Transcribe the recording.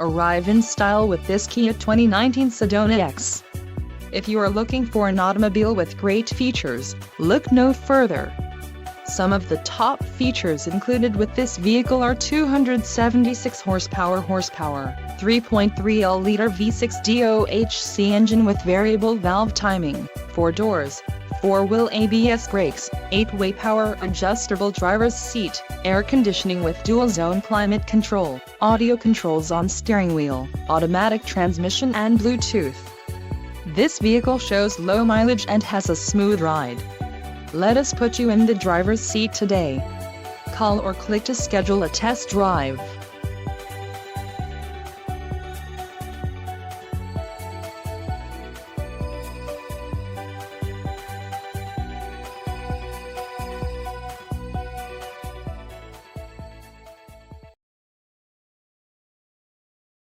Arrive in style with this Kia 2019 Sedona EX. If you are looking for an automobile with great features, look no further. Some of the top features included with this vehicle are 276 horsepower, 3.3L V6 DOHC engine with variable valve timing, 4 doors, 4-wheel ABS brakes, 8-way power adjustable driver's seat, air conditioning with dual-zone climate control, audio controls on steering wheel, automatic transmission and Bluetooth. This vehicle shows low mileage and has a smooth ride. Let us put you in the driver's seat today. Call or click to schedule a test drive.